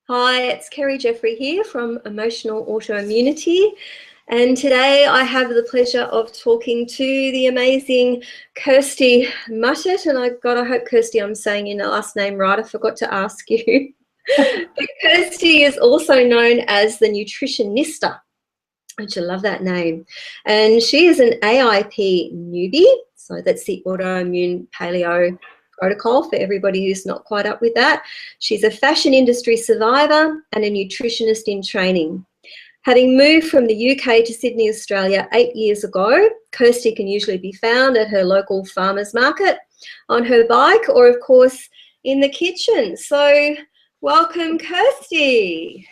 Hi, it's Kerry Jeffrey here from Emotional Autoimmunity, and today I have the pleasure of talking to the amazing Kirstie Mutitt, and I hope, Kirstie, I'm saying your last name right. I forgot to ask you. But Kirstie is also known as the Nutritionista, which I love that name, and she is an AIP newbie, so that's the autoimmune paleo protocol for everybody who's not quite up with that. She's a fashion industry survivor and a nutritionist in training. Having moved from the UK to Sydney, Australia 8 years ago, Kirstie can usually be found at her local farmer's market, on her bike, or of course in the kitchen. So welcome, Kirstie.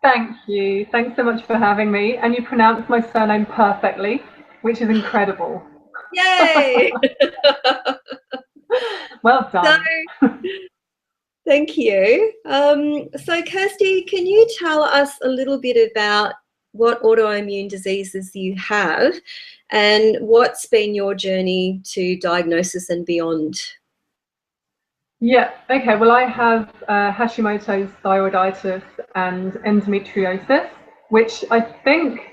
Thank you. Thanks so much for having me. And you pronounced my surname perfectly, which is incredible. Yay! Well done. Thank you. So Kirstie, can you tell us a little bit about what autoimmune diseases you have and what's been your journey to diagnosis and beyond? Yeah, okay. Well, I have Hashimoto's thyroiditis and endometriosis, which I think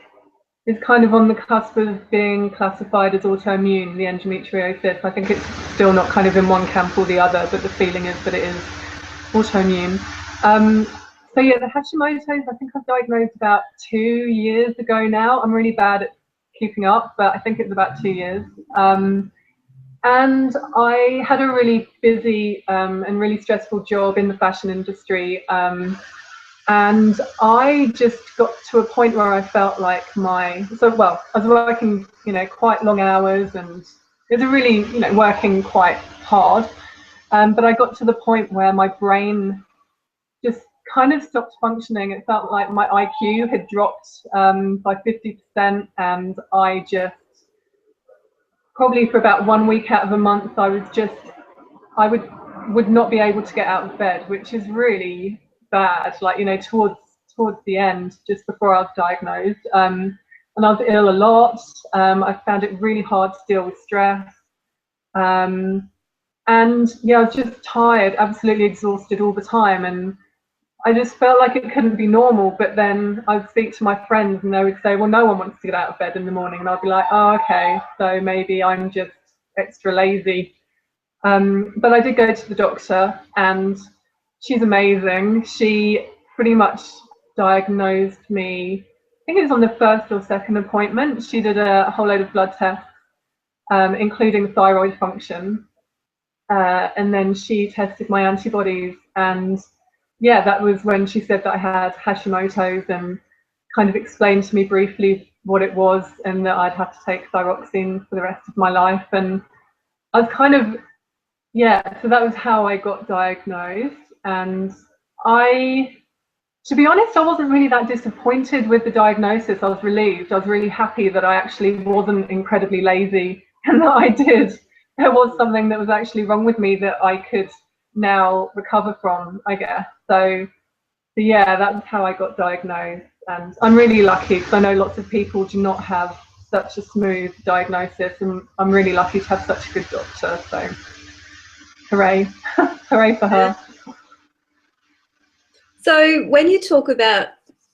is kind of on the cusp of being classified as autoimmune, the endometriosis. I think it's still not kind of in one camp or the other, but the feeling is that it is autoimmune. So yeah, the Hashimoto's, I think I've diagnosed about 2 years ago now. I'm really bad at keeping up, but I think it's about 2 years. And I had a really busy and really stressful job in the fashion industry. And I just got to a point where I felt like I was working, quite long hours, and it was really, working quite hard. But I got to the point where my brain just kind of stopped functioning. It felt like my IQ had dropped by 50%, and I just, probably for about 1 week out of a month, I would not be able to get out of bed, which is really bad. Like, towards the end, just before I was diagnosed, and I was ill a lot. I found it really hard to deal with stress. And yeah, I was just tired, absolutely exhausted all the time. And I just felt like it couldn't be normal. But then I'd speak to my friends and they would say, well, no one wants to get out of bed in the morning. And I'd be like, oh, okay, so maybe I'm just extra lazy. But I did go to the doctor, and she's amazing. She pretty much diagnosed me, I think it was on the first or second appointment. She did a whole load of blood tests, including thyroid function. And then she tested my antibodies, and yeah, that was when she said that I had Hashimoto's, and kind of explained to me briefly what it was, and that I'd have to take thyroxine for the rest of my life. And I was kind of, yeah, so that was how I got diagnosed. And to be honest, I wasn't really that disappointed with the diagnosis. I was relieved. I was really happy that I actually wasn't incredibly lazy, and that there was something that was actually wrong with me that I could now recover from, I guess. So yeah, that's how I got diagnosed. And I'm really lucky, because I know lots of people do not have such a smooth diagnosis, and I'm really lucky to have such a good doctor. So hooray. Hooray for her. So when you talk about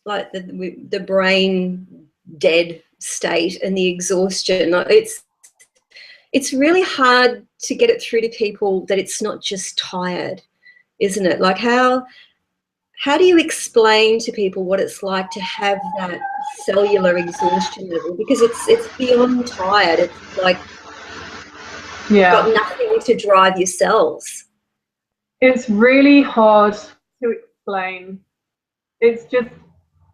like the brain dead state and the exhaustion, it's really hard to get it through to people that it's not just tired, isn't it? Like how do you explain to people what it's like to have that cellular exhaustion level? Because it's beyond tired. It's like you've got nothing to drive your cells. It's really hard to explain. It's just,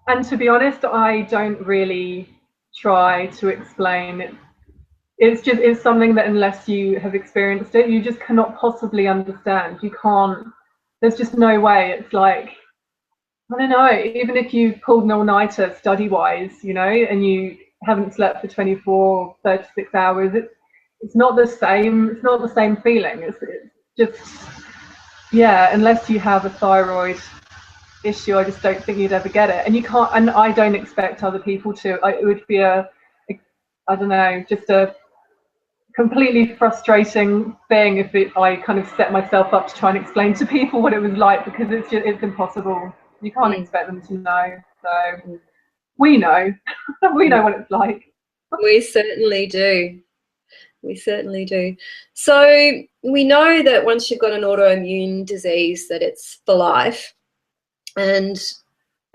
and to be honest, I don't really try to explain it. It's something that unless you have experienced it, you just cannot possibly understand. You can't, there's just no way. It's like, I don't know, even if you pulled an all-nighter study-wise, and you haven't slept for 24 or 36 hours, it's not the same. It's not the same feeling. It's just, yeah, unless you have a thyroid issue, I just don't think you'd ever get it. And you can't, and I don't expect other people to. It would be I don't know, just a completely frustrating thing if I kind of set myself up to try and explain to people what it was like, because it's impossible. You can't expect them to know. So we know. We know what it's like. We certainly do. We certainly do. So we know that once you've got an autoimmune disease, that it's for life. And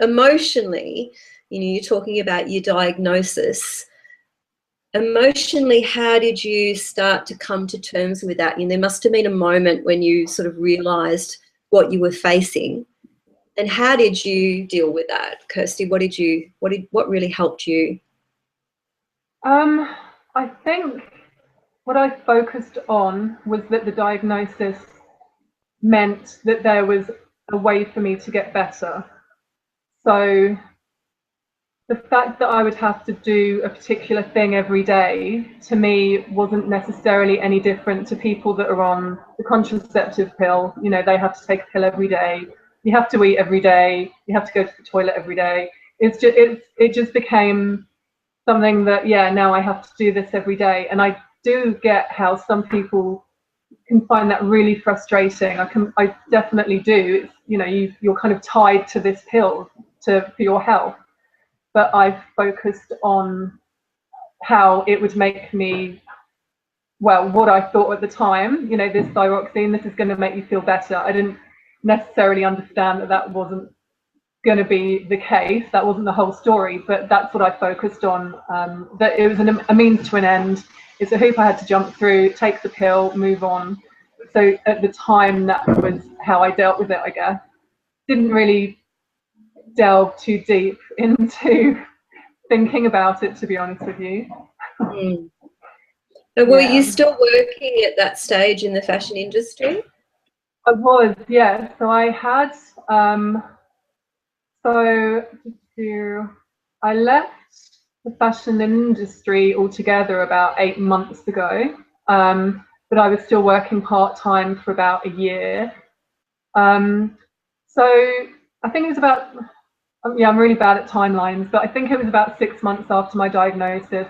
emotionally, you know, you're talking about your diagnosis. Emotionally, how did you start to come to terms with that? And there must have been a moment when you sort of realized what you were facing. And how did you deal with that, Kirstie? What really helped you? I think what I focused on was that the diagnosis meant that there was a way for me to get better. So the fact that I would have to do a particular thing every day, to me, wasn't necessarily any different to people that are on the contraceptive pill. You know, they have to take a pill every day. You have to eat every day. You have to go to the toilet every day. It just became something that, yeah, now I have to do this every day. And I do get how some people can find that really frustrating. I definitely do. It's, you know, you're kind of tied to this pill for your health. But I've focused on how it would make me, well, what I thought at the time, you know, this thyroxine, this is going to make you feel better. I didn't necessarily understand that that wasn't going to be the case. That wasn't the whole story, but that's what I focused on, that it was a means to an end. It's a hoop I had to jump through, take the pill, move on. So at the time, that was how I dealt with it, I guess. Didn't really delve too deep into thinking about it, to be honest with you. Mm. And were you still working at that stage in the fashion industry? I was, yeah. So I had, I left the fashion industry altogether about 8 months ago, but I was still working part-time for about a year. So I think it was about, yeah, I'm really bad at timelines, but I think it was about 6 months after my diagnosis.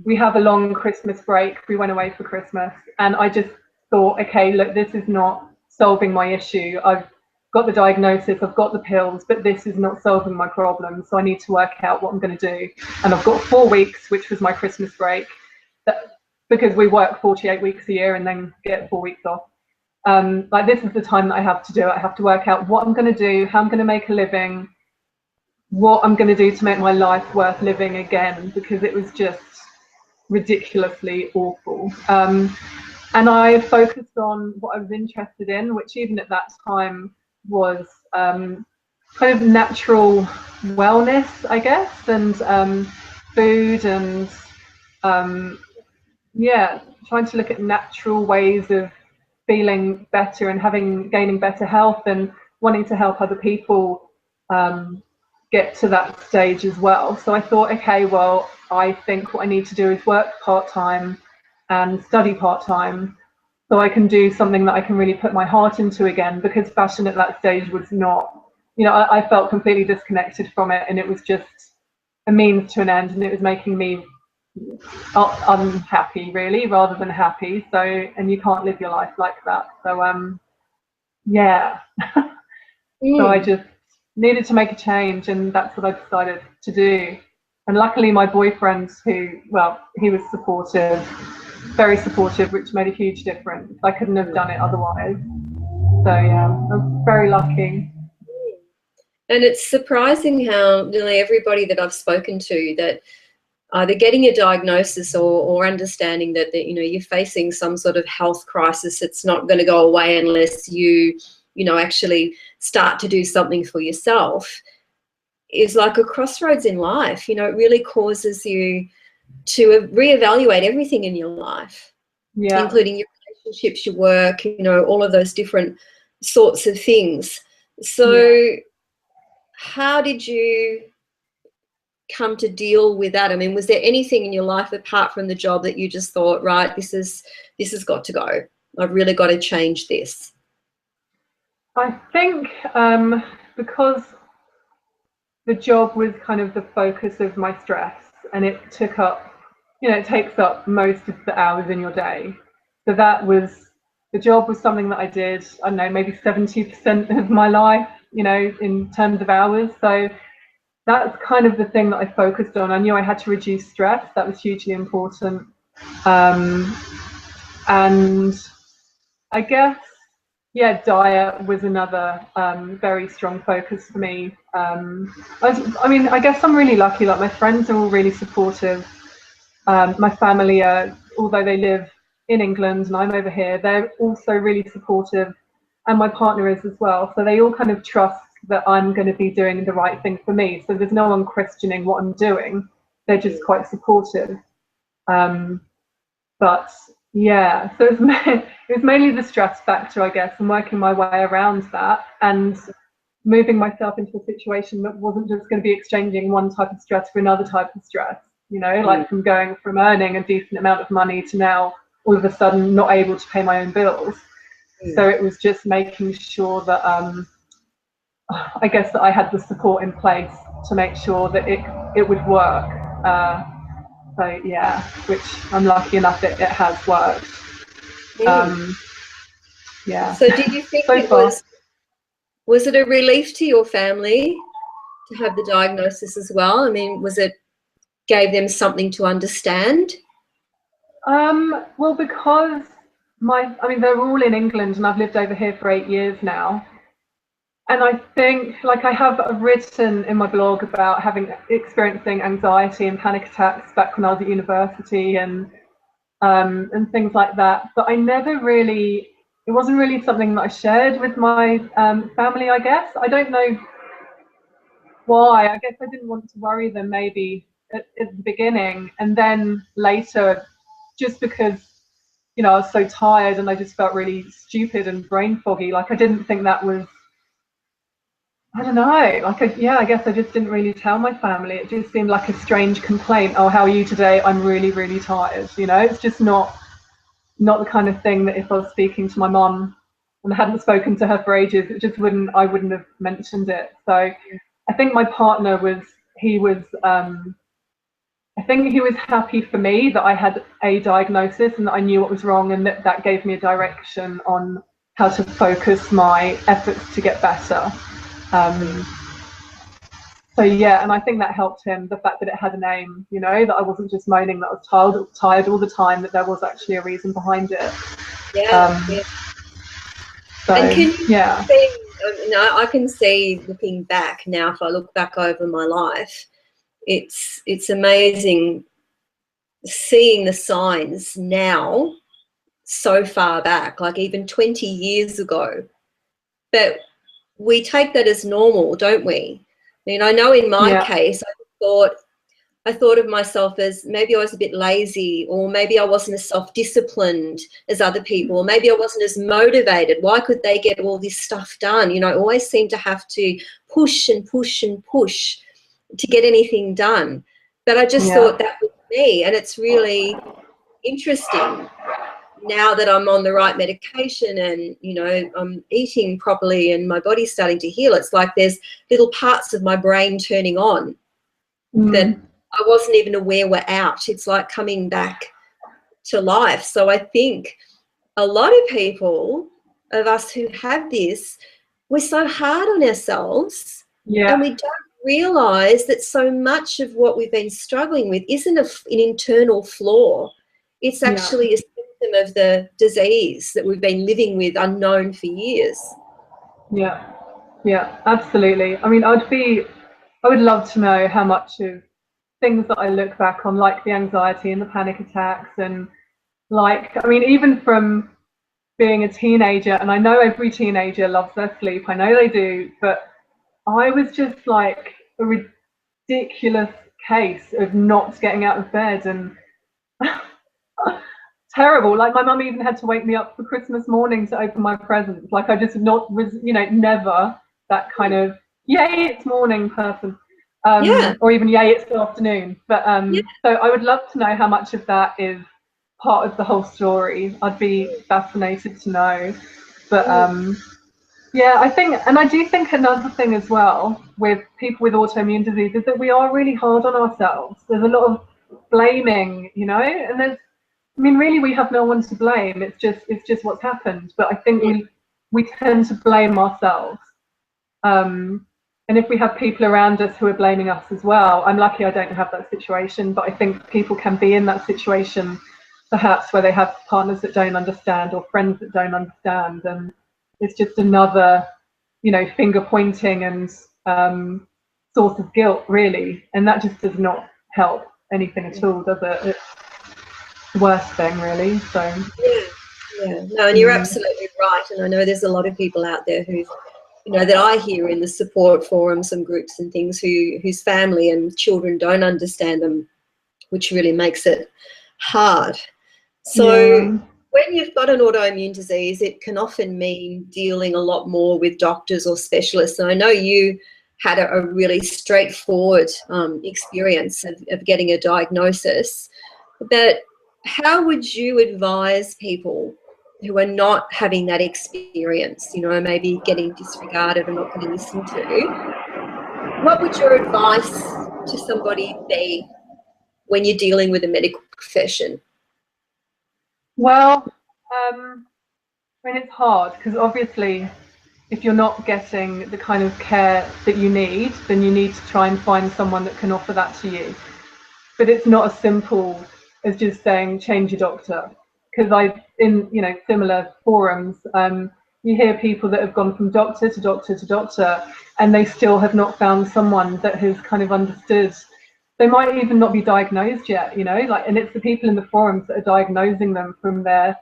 We have a long Christmas break. We went away for Christmas, and I just thought, okay, look, this is not solving my issue. I've got the diagnosis, I've got the pills, but this is not solving my problem. So I need to work out what I'm going to do. And I've got 4 weeks, which was my Christmas break, because we work 48 weeks a year and then get 4 weeks off. Like, this is the time that I have to do it. I have to work out what I'm going to do, how I'm going to make a living, what I'm going to do to make my life worth living again, because it was just ridiculously awful. And I focused on what I was interested in, which even at that time was kind of natural wellness, I guess, and food, and yeah, trying to look at natural ways of feeling better and gaining better health, and wanting to help other people get to that stage as well. So I thought, okay, well, I think what I need to do is work part-time and study part-time, so I can do something that I can really put my heart into again, because fashion at that stage was not, you know, I felt completely disconnected from it, and it was just a means to an end, and it was making me unhappy, really, rather than happy. So, and you can't live your life like that. So yeah. So I just needed to make a change, and that's what I decided to do. And luckily my boyfriend, he was supportive, very supportive, which made a huge difference. I couldn't have done it otherwise. So yeah, I'm very lucky. And it's surprising how nearly everybody that I've spoken to, that either getting a diagnosis or understanding that you know, you're facing some sort of health crisis, it's not going to go away unless you know, actually start to do something for yourself, is like a crossroads in life. You know, it really causes you to reevaluate everything in your life, including your relationships, your work, you know, all of those different sorts of things. So how did you come to deal with that? I mean, was there anything in your life apart from the job that you just thought, right, this has got to go, I've really got to change this? I think because the job was kind of the focus of my stress, and it took up, you know, it takes up most of the hours in your day. So the job was something that I did, I don't know, maybe 70% of my life. you know, in terms of hours. So that's kind of the thing that I focused on. I knew I had to reduce stress. That was hugely important. And I guess, yeah, diet was another very strong focus for me. I mean, I guess I'm really lucky. Like, my friends are all really supportive. My family are, although they live in England and I'm over here, they're also really supportive, and my partner is as well. So they all kind of trust that I'm going to be doing the right thing for me. So there's no one questioning what I'm doing. They're just quite supportive. But yeah, so it was mainly the stress factor, I guess, and working my way around that, and moving myself into a situation that wasn't just going to be exchanging one type of stress for another type of stress, you know, like from going from earning a decent amount of money to now all of a sudden not able to pay my own bills. So it was just making sure that I guess that I had the support in place to make sure that it would work. So yeah, which I'm lucky enough it has worked. Yeah. So did you think so was it a relief to your family to have the diagnosis as well? I mean, gave them something to understand? Well, because I mean, they're all in England and I've lived over here for 8 years now. And I think, like, I have written in my blog about experiencing anxiety and panic attacks back when I was at university and things like that. But I never really, it wasn't really something that I shared with my family, I guess. I don't know why. I guess I didn't want to worry them maybe at the beginning. And then later, just because, you know, I was so tired and I just felt really stupid and brain foggy. Like, I didn't think that was, I don't know, like, I guess I just didn't really tell my family. It just seemed like a strange complaint. Oh, how are you today? I'm really, really tired. You know, it's just not the kind of thing that if I was speaking to my mum and I hadn't spoken to her for ages, I wouldn't have mentioned it. So I think my partner I think he was happy for me that I had a diagnosis and that I knew what was wrong, and that gave me a direction on how to focus my efforts to get better. So yeah, and I think that helped him, the fact that it had a name, you know, that I wasn't just moaning that I was tired all the time, that there was actually a reason behind it. Yeah. So, and can you yeah. see, I can see, looking back now, if I look back over my life, it's amazing seeing the signs now so far back, like even 20 years ago. But we take that as normal, don't we? I mean, I know in my case, I thought of myself as maybe I was a bit lazy, or maybe I wasn't as self-disciplined as other people, or maybe I wasn't as motivated. Why could they get all this stuff done? You know, I always seem to have to push and push and push to get anything done. But I just thought that was me, and it's really interesting now that I'm on the right medication and, you know, I'm eating properly and my body's starting to heal. It's like there's little parts of my brain turning on that I wasn't even aware were out. It's like coming back to life. So I think a lot of people, of us who have this, we're so hard on ourselves, and we don't realize that so much of what we've been struggling with isn't an internal flaw. It's actually a symptom of the disease that we've been living with unknown for years. Yeah, absolutely. I mean, I would love to know how much of things that I look back on, like the anxiety and the panic attacks, and like, I mean, even from being a teenager, and I know every teenager loves their sleep, I know they do, but I was just like a ridiculous case of not getting out of bed, and terrible. Like, my mum even had to wake me up for Christmas morning to open my presents. Like, I just never that kind of yay it's morning person, or even yay it's the afternoon. But so I would love to know how much of that is part of the whole story. I'd be fascinated to know. But yeah, I do think another thing as well with people with autoimmune disease is that we are really hard on ourselves. There's a lot of blaming, you know, and I mean, really, we have no one to blame. It's just what's happened. But I think we tend to blame ourselves. And if we have people around us who are blaming us as well, I'm lucky I don't have that situation, but I think people can be in that situation perhaps where they have partners that don't understand or friends that don't understand, and it's just another, you know, finger pointing and source of guilt, really, and that just does not help anything at all, does it? It's the worst thing, really. So yeah, no, and you're absolutely right, and I know there's a lot of people out there who, you know, that I hear in the support forums and groups and things whose family and children don't understand them, which really makes it hard. So when you've got an autoimmune disease, it can often mean dealing a lot more with doctors or specialists. And I know you had a really straightforward experience of getting a diagnosis, but how would you advise people who are not having that experience, you know, maybe getting disregarded or not getting listened to? What would your advice to somebody be when you're dealing with a medical profession? Well, I mean, it's hard because obviously if you're not getting the kind of care that you need, then you need to try and find someone that can offer that to you. But it's not as simple as just saying change your doctor, because in, you know, similar forums, you hear people that have gone from doctor to doctor to doctor, and they still have not found someone that has kind of understood. They might even not be diagnosed yet, you know, like, and it's the people in the forums that are diagnosing them from their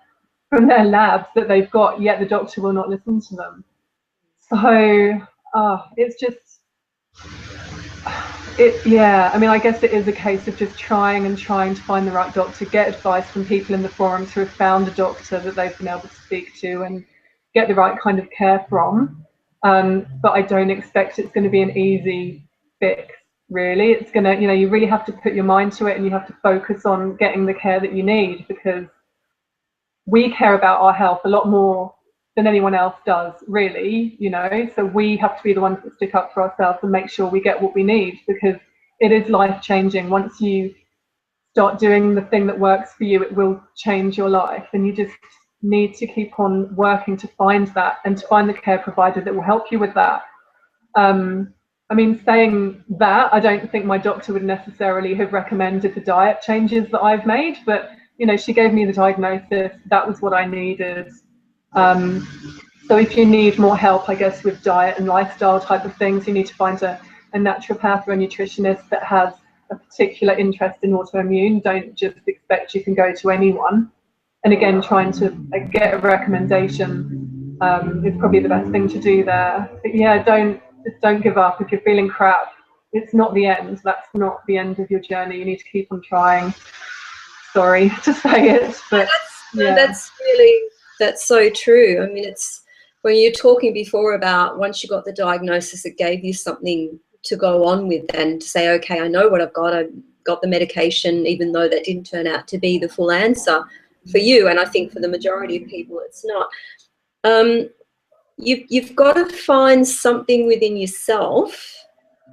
labs that they've got, yet the doctor will not listen to them. So it's just, yeah, I mean, I guess it is a case of just trying to find the right doctor, get advice from people in the forums who have found a doctor that they've been able to speak to and get the right kind of care from. But I don't expect it's going to be an easy fix, really. It's going to, you know, you really have to put your mind to it, and you have to focus on getting the care that you need, because we care about our health a lot more than anyone else does, really, you know, so we have to be the ones that stick up for ourselves and make sure we get what we need, because it is life-changing. Once you start doing the thing that works for you, it will change your life, and you just need to keep on working to find that and to find the care provider that will help you with that. I mean, saying that, I don't think my doctor would necessarily have recommended the diet changes that I've made, but, you know, she gave me the diagnosis, that was what I needed. So if you need more help, I guess, with diet and lifestyle type of things, you need to find a naturopath or a nutritionist that has a particular interest in autoimmune. Don't just expect you can go to anyone. And again, trying to get a recommendation is probably the best thing to do there. But yeah, don't give up if you're feeling crap. It's not the end. That's not the end of your journey. You need to keep on trying. Sorry to say it, but that's so true. I mean, it's when you're talking before about once you got the diagnosis, it gave you something to go on with and to say, okay, I know what I've got. I got the medication, even though that didn't turn out to be the full answer for you. And I think for the majority of people, it's not. You've got to find something within yourself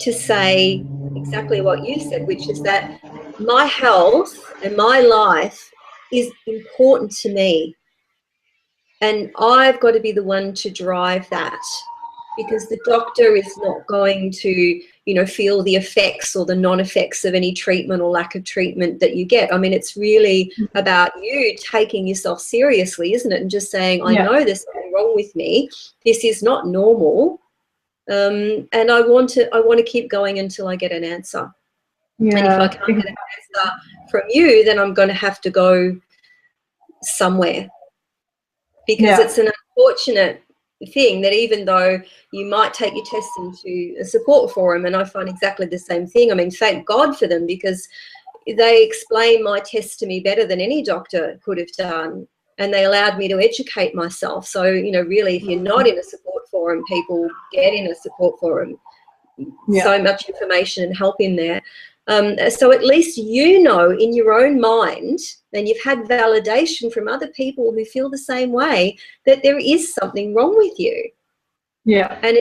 to say exactly what you said, which is that my health and my life is important to me. And I've got to be the one to drive that, because the doctor is not going to, you know, feel the effects or the non-effects of any treatment or lack of treatment that you get. I mean, it's really about you taking yourself seriously, isn't it? And just saying, I know there's something wrong with me. This is not normal. And I want to keep going until I get an answer. Yeah, and if I can't get an answer from you, then I'm going to have to go somewhere. Because it's an unfortunate thing that even though you might take your tests into a support forum, and I find exactly the same thing. I mean, thank God for them, because they explain my tests to me better than any doctor could have done, and they allowed me to educate myself. So, you know, really, if you're not in a support forum, people get in a support forum. So much information and help in there. So at least you know in your own mind, and you've had validation from other people who feel the same way, that there is something wrong with you. Yeah. And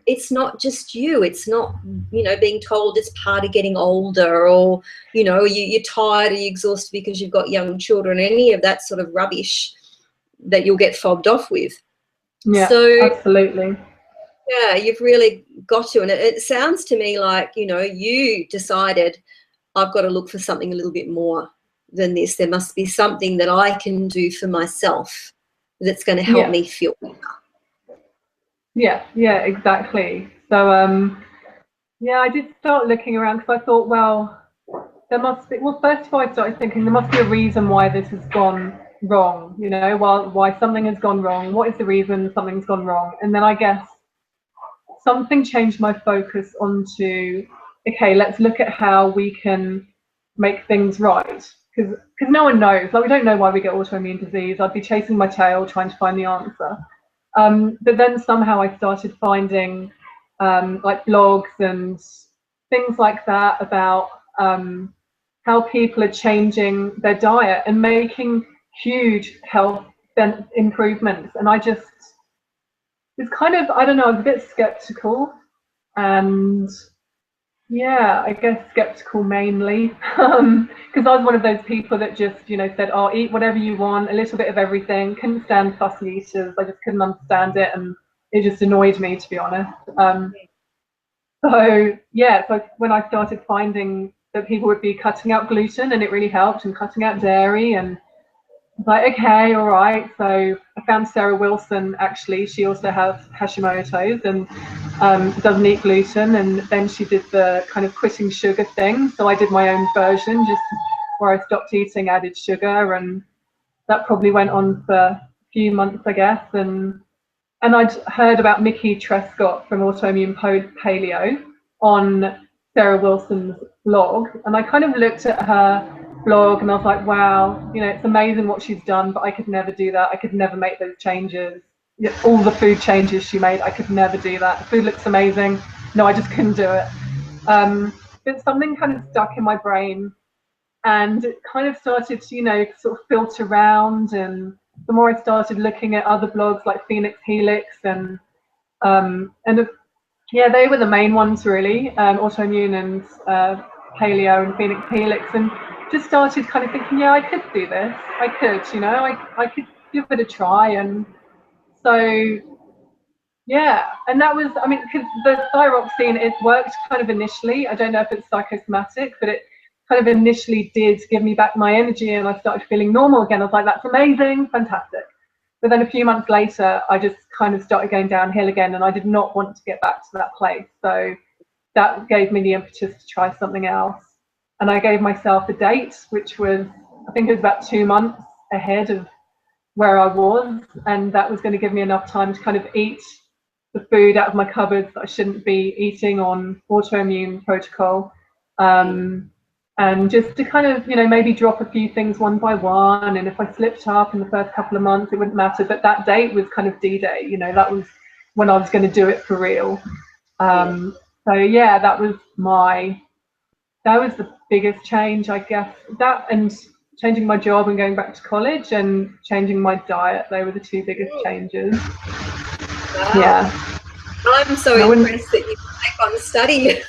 it's not just you. It's not, you know, being told it's part of getting older, or, you know, you're tired or you're exhausted because you've got young children, any of that sort of rubbish that you'll get fobbed off with. Yeah, so absolutely. Yeah, you've really got to. And it sounds to me like, you know, you decided I've got to look for something a little bit more than this. There must be something that I can do for myself that's going to help me feel better. Yeah, exactly. So, yeah, I did start looking around because I thought, well, there must be, well, first of all, I started thinking there must be a reason why this has gone wrong, you know, why something has gone wrong. What is the reason something's gone wrong? And then I guess something changed my focus onto, okay, let's look at how we can make things right. Because no one knows, like we don't know why we get autoimmune disease. I'd be chasing my tail trying to find the answer. But then somehow I started finding like blogs and things like that about how people are changing their diet and making huge health improvements. And I just, it's kind of, I don't know, I was a bit skeptical, and yeah, I guess skeptical mainly, because I was one of those people that just, you know, said, oh, eat whatever you want, a little bit of everything, couldn't stand fussy eaters, I just couldn't understand it, and it just annoyed me, to be honest. So yeah, so when I started finding that people would be cutting out gluten and it really helped, and cutting out dairy, and like, okay, all right. So I found Sarah Wilson, actually. She also has Hashimoto's and doesn't eat gluten. And then she did the kind of quitting sugar thing. So I did my own version, just where I stopped eating added sugar. And that probably went on for a few months, I guess. And I'd heard about Mickey Trescott from Autoimmune Paleo on Sarah Wilson's blog. And I kind of looked at her blog and I was like, wow, you know, it's amazing what she's done, but I could never do that. I could never make those changes. All the food changes she made, I could never do that. The food looks amazing. No, I just couldn't do it. But something kind of stuck in my brain, and it kind of started to, you know, sort of filter around. And the more I started looking at other blogs like Phoenix Helix and yeah, they were the main ones really, Autoimmune and Paleo and Phoenix Helix, and just started kind of thinking, yeah, I could do this. I could, you know, I could give it a try. And so, yeah, and that was, I mean, because the thyroxine, it worked kind of initially. I don't know if it's psychosomatic, but it kind of initially did give me back my energy, and I started feeling normal again. I was like, that's amazing, fantastic. But then a few months later, I just kind of started going downhill again, and I did not want to get back to that place. So that gave me the impetus to try something else. And I gave myself a date, which was, I think it was about 2 months ahead of where I was. And that was going to give me enough time to kind of eat the food out of my cupboards that I shouldn't be eating on autoimmune protocol. And just to kind of, you know, maybe drop a few things one by one. And if I slipped up in the first couple of months, it wouldn't matter. But that date was kind of D-Day, you know, that was when I was going to do it for real. So yeah, that was the biggest change, I guess. That and changing my job and going back to college and changing my diet, they were the two biggest changes. Wow. Yeah. I'm so impressed that you take on study.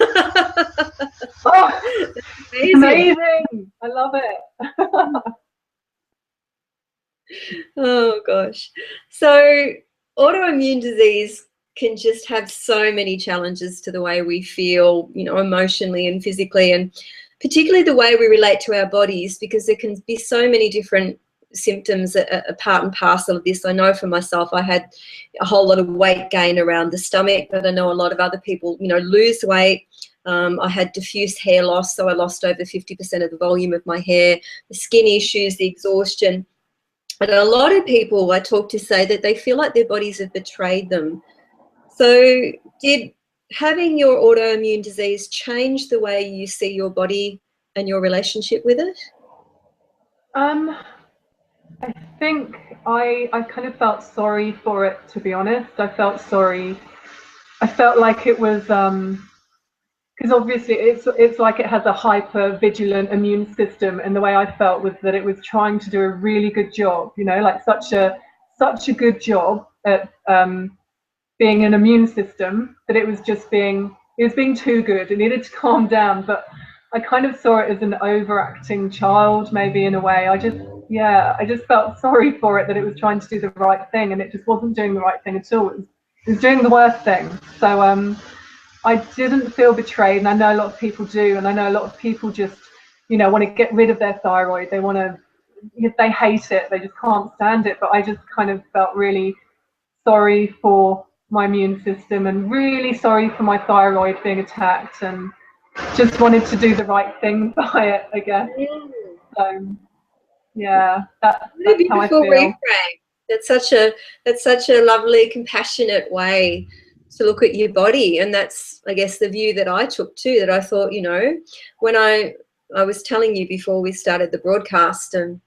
Oh, amazing. I love it. Oh gosh. So autoimmune disease can just have so many challenges to the way we feel, you know, emotionally and physically, and particularly the way we relate to our bodies, because there can be so many different symptoms a part and parcel of this. I know for myself, I had a whole lot of weight gain around the stomach, but I know a lot of other people, you know, lose weight. I had diffuse hair loss, so I lost over 50% of the volume of my hair, the skin issues, the exhaustion. And a lot of people I talk to say that they feel like their bodies have betrayed them. So did having your autoimmune disease change the way you see your body and your relationship with it? I think I kind of felt sorry for it, to be honest. I felt like it was because obviously it's like it has a hyper vigilant immune system, and the way I felt was that it was trying to do a really good job, you know, like such a good job at being an immune system, that it was being too good. It needed to calm down. But I kind of saw it as an overacting child, maybe, in a way. I just felt sorry for it, that it was trying to do the right thing and it just wasn't doing the right thing at all. It was doing the worst thing. So I didn't feel betrayed, and I know a lot of people do, and I know a lot of people just, you know, want to get rid of their thyroid. They want to, they hate it, they just can't stand it. But I just kind of felt really sorry for my immune system and really sorry for my thyroid being attacked, and just wanted to do the right thing by it, I guess. So yeah, that's how I feel. Reframe. That's such a lovely, compassionate way to look at your body. And that's, I guess, the view that I took too, that I thought, you know, when I was telling you before we started the broadcast, and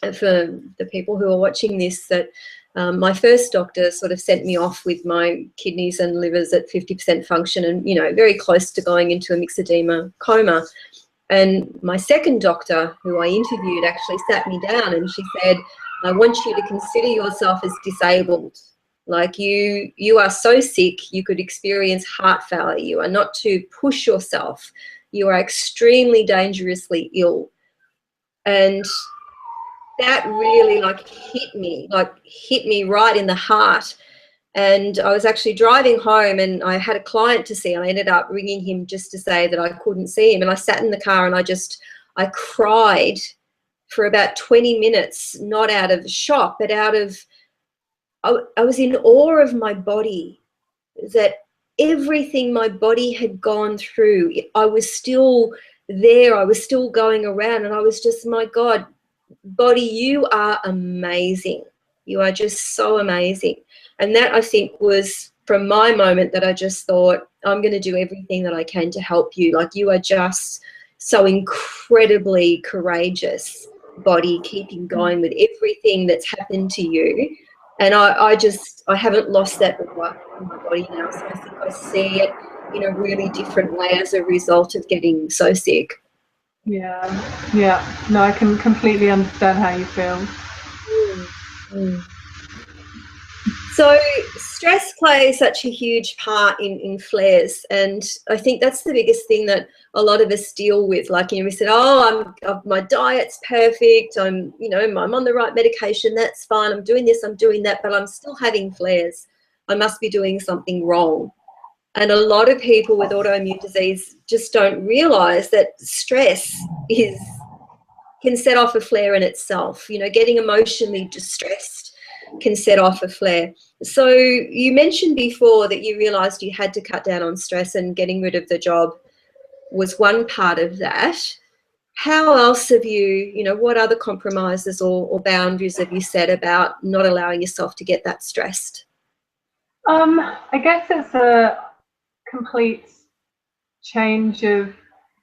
for the people who are watching this, that my first doctor sort of sent me off with my kidneys and livers at 50% function, and, you know, very close to going into a myxedema coma. And my second doctor, who I interviewed, actually sat me down and she said, I want you to consider yourself as disabled. Like you are so sick, you could experience heart failure. You are not to push yourself. You are extremely dangerously ill. And that really hit me right in the heart. And I was actually driving home and I had a client to see, and I ended up ringing him just to say that I couldn't see him. And I sat in the car and I cried for about 20 minutes, not out of shock, but out of, I was in awe of my body, that everything my body had gone through, I was still there, I was still going around, and I was just, my God, body, you are amazing. You are just so amazing. And that, I think, was from my moment that I just thought, I'm going to do everything that I can to help you. Like, you are just so incredibly courageous, body, keeping going with everything that's happened to you. And I haven't lost that awe in my body now. So I think I see it in a really different way as a result of getting so sick. Yeah. No, I can completely understand how you feel. So stress plays such a huge part in flares, and I think that's the biggest thing that a lot of us deal with. Like, you know, we said, my diet's perfect, I'm on the right medication, that's fine, I'm doing this, I'm doing that, but I'm still having flares. I must be doing something wrong. And a lot of people with autoimmune disease just don't realize that stress can set off a flare in itself. You know, getting emotionally distressed can set off a flare. So you mentioned before that you realized you had to cut down on stress, and getting rid of the job was one part of that. How else have what other compromises or boundaries have you set about not allowing yourself to get that stressed? I guess it's a complete change of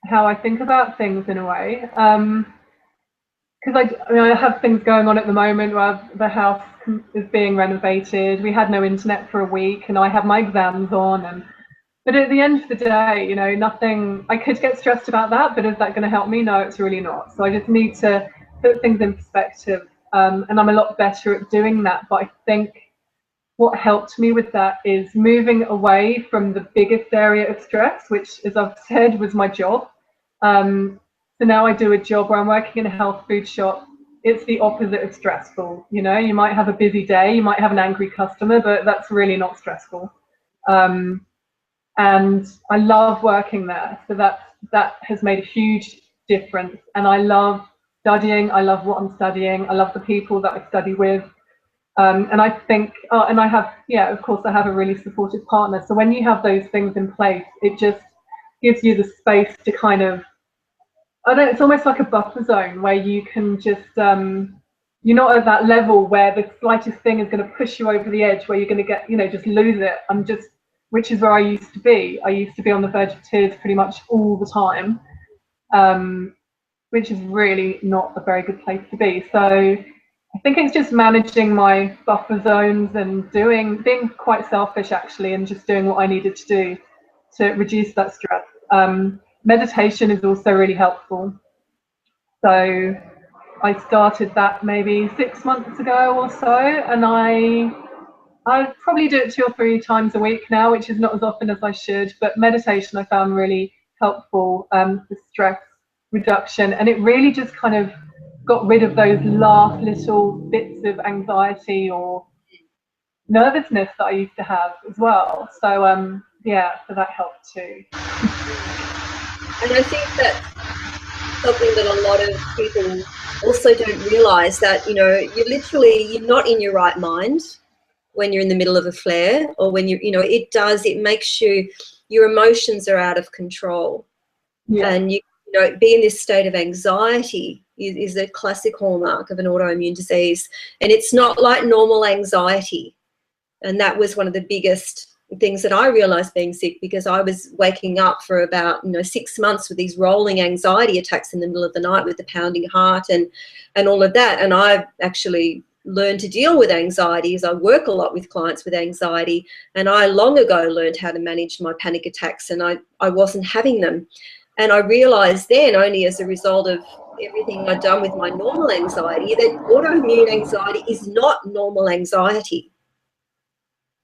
how I think about things in a way. Because I have things going on at the moment where the house is being renovated. We had no internet for a week, and I have my exams on. But at the end of the day, nothing. I could get stressed about that, but is that going to help me? No, it's really not. So I just need to put things in perspective, and I'm a lot better at doing that. But I think what helped me with that is moving away from the biggest area of stress, which, as I've said, was my job. So now I do a job where I'm working in a health food shop. It's the opposite of stressful. You might have a busy day, you might have an angry customer, but that's really not stressful. And I love working there. So that has made a huge difference. And I love studying. I love what I'm studying. I love the people that I study with. And I think, and I have, of course, I have a really supportive partner. So when you have those things in place, it just gives you the space to kind of, it's almost like a buffer zone where you can just, you're not at that level where the slightest thing is going to push you over the edge, where you're going to get, just lose it. Which is where I used to be. I used to be on the verge of tears pretty much all the time, which is really not a very good place to be. So I think it's just managing my buffer zones and being quite selfish actually, and just doing what I needed to do to reduce that stress. Meditation is also really helpful. So I started that maybe 6 months ago or so, and I probably do it 2 or 3 times a week now, which is not as often as I should. But meditation I found really helpful for stress reduction, and it really just kind of got rid of those last little bits of anxiety or nervousness that I used to have as well. So yeah, so that helped too. And I think that's something that a lot of people also don't realize, that, you know, you're not in your right mind when you're in the middle of a flare, or when it makes your emotions are out of control. Yeah. And you know, be in this state of anxiety is a classic hallmark of an autoimmune disease. And it's not like normal anxiety. And that was one of the biggest things that I realized being sick, because I was waking up for about 6 months with these rolling anxiety attacks in the middle of the night with the pounding heart and all of that. And I've actually learned to deal with anxiety, as I work a lot with clients with anxiety, and I long ago learned how to manage my panic attacks, and I wasn't having them. And I realized then, only as a result of everything I'd done with my normal anxiety, that autoimmune anxiety is not normal anxiety.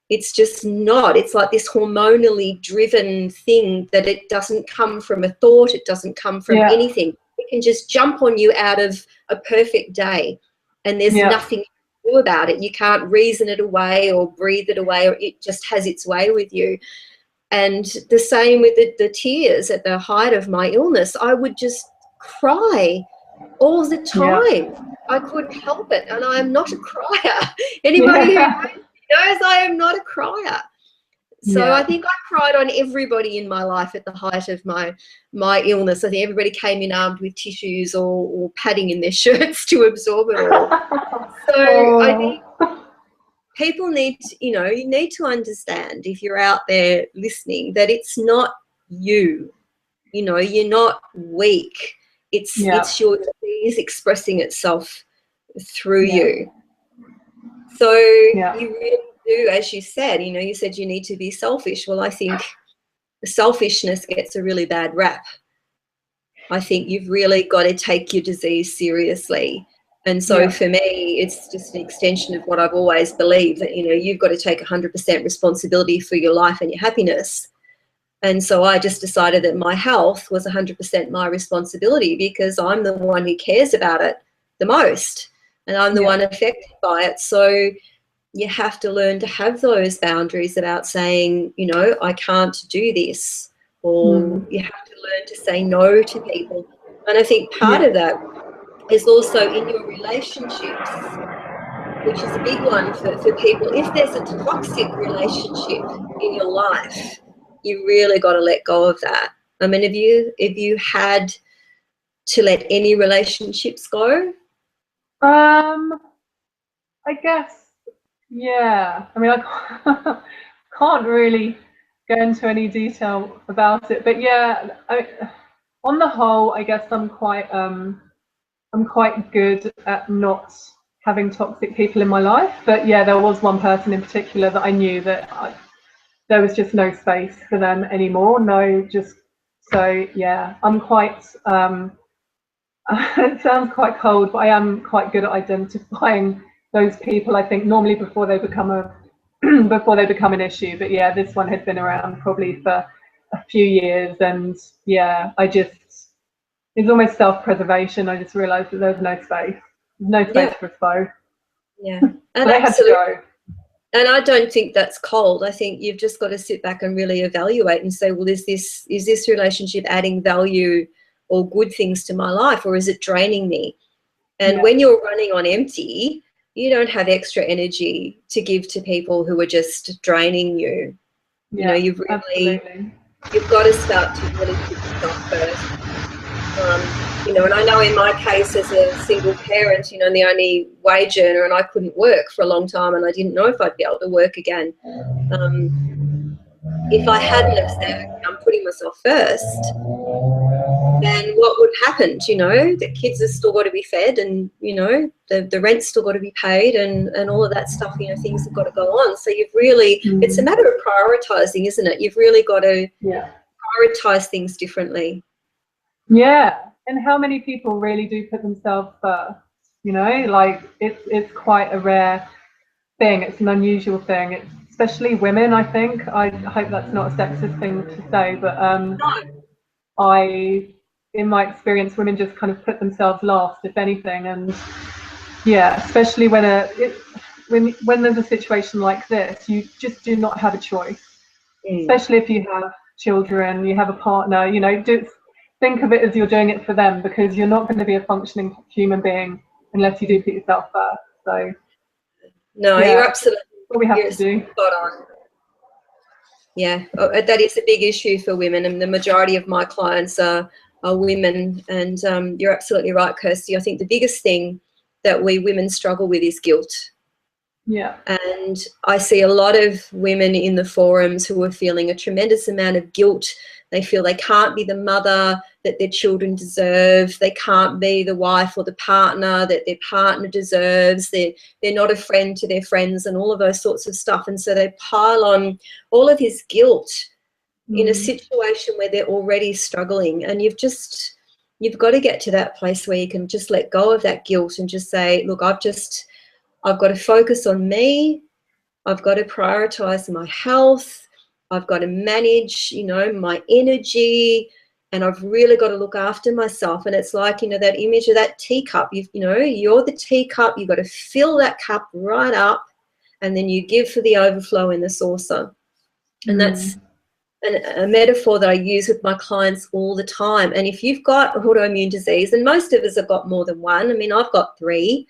It's just not. It's like this hormonally driven thing that it doesn't come from a thought. It doesn't come from anything. It can just jump on you out of a perfect day, and there's nothing you can do about it. You can't reason it away or breathe it away, or it just has its way with you. And the same with the tears. At the height of my illness, I would just cry all the time. I couldn't help it, and I'm not a crier. Anybody who knows I am not a crier. So I think I cried on everybody in my life at the height of my illness. I think everybody came in armed with tissues or padding in their shirts to absorb it all. So I think people need to, you need to understand, if you're out there listening, that it's not you. You're not weak. It's your disease expressing itself through you. So you really do, as you said, you said you need to be selfish. Well, I think selfishness gets a really bad rap. I think you've really got to take your disease seriously. And so for me, it's just an extension of what I've always believed, that, you've got to take 100% responsibility for your life and your happiness. And so I just decided that my health was 100% my responsibility, because I'm the one who cares about it the most, and I'm the one affected by it. So you have to learn to have those boundaries about saying, I can't do this, or you have to learn to say no to people. And I think part of that is also in your relationships, which is a big one for people. If there's a toxic relationship in your life, you really got to let go of that. I mean, have you had to let any relationships go? I guess, I mean, I can't really go into any detail about it, but on the whole, I guess I'm quite good at not having toxic people in my life. But there was one person in particular that I knew that there was just no space for them anymore. I'm quite it sounds quite cold, but I am quite good at identifying those people, I think, normally before they become an issue. But this one had been around probably for a few years, and it's almost self-preservation. I just realized that there's no space for us both. And I had to go. And I don't think that's cold. I think you've just got to sit back and really evaluate and say, well, is this relationship adding value or good things to my life, or is it draining me? And when you're running on empty, you don't have extra energy to give to people who are just draining you. You've got to start to really put yourself first. And I know in my case as a single parent, and the only wage earner, and I couldn't work for a long time, and I didn't know if I'd be able to work again. If I hadn't have said, I'm putting myself first, then what would happen? The kids have still got to be fed, and the rent's still got to be paid, and all of that stuff. Things have got to go on. So you've really, it's a matter of prioritizing, isn't it? You've really got to prioritize things differently. And how many people really do put themselves first? Like it's quite a rare thing. It's an unusual thing. Especially women, I think. I hope that's not a sexist thing to say, but in my experience, women just kind of put themselves last, if anything. And especially when when there's a situation like this, you just do not have a choice. Especially if you have children, you have a partner, you know, think of it as you're doing it for them, because you're not going to be a functioning human being unless you do put yourself first. So no, yeah, you're absolutely, what we have to do. Spot on. Yeah, that is a big issue for women, and the majority of my clients are women. And you're absolutely right, Kirstie. I think the biggest thing that we women struggle with is guilt. Yeah. And I see a lot of women in the forums who are feeling a tremendous amount of guilt. They feel they can't be the mother that their children deserve. They can't be the wife or the partner that their partner deserves. They're not a friend to their friends, and all of those sorts of stuff. And so they pile on all of this guilt in a situation where they're already struggling. And you've got to get to that place where you can just let go of that guilt and just say, look, I've got to focus on me. I've got to prioritize my health. I've got to manage, you know, my energy, and I've really got to look after myself. And it's like, you know, that image of that teacup. You're the teacup. You've got to fill that cup right up, and then you give for the overflow in the saucer. And that's a metaphor that I use with my clients all the time. And if you've got autoimmune disease, and most of us have got more than one, I mean, I've got 3,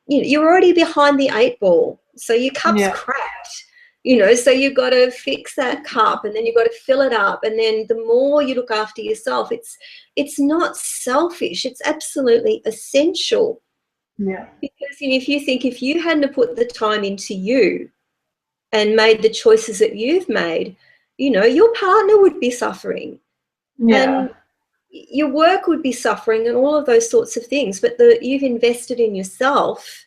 you're already behind the 8 ball. So your cup's cracked, you know, so you've got to fix that cup, and then you've got to fill it up. And then the more you look after yourself, it's not selfish. It's absolutely essential. Yeah. Because if you hadn't put the time into you and made the choices that you've made, you know, your partner would be suffering. Yeah. And your work would be suffering, and all of those sorts of things. But you've invested in yourself,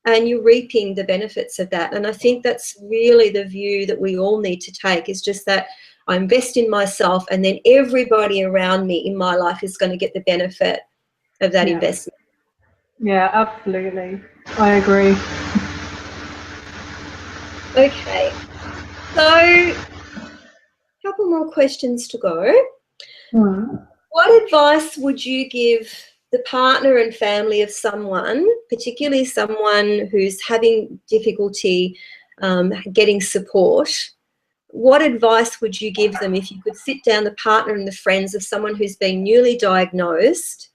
and you're reaping the benefits of that. And I think that's really the view that we all need to take, is just that I invest in myself, and then everybody around me in my life is going to get the benefit of that investment. Yeah, absolutely. I agree. Okay. So a couple more questions to go. What advice would you give the partner and family of someone, particularly someone who's having difficulty getting support? What advice would you give them if you could sit down the partner and the friends of someone who's been newly diagnosed?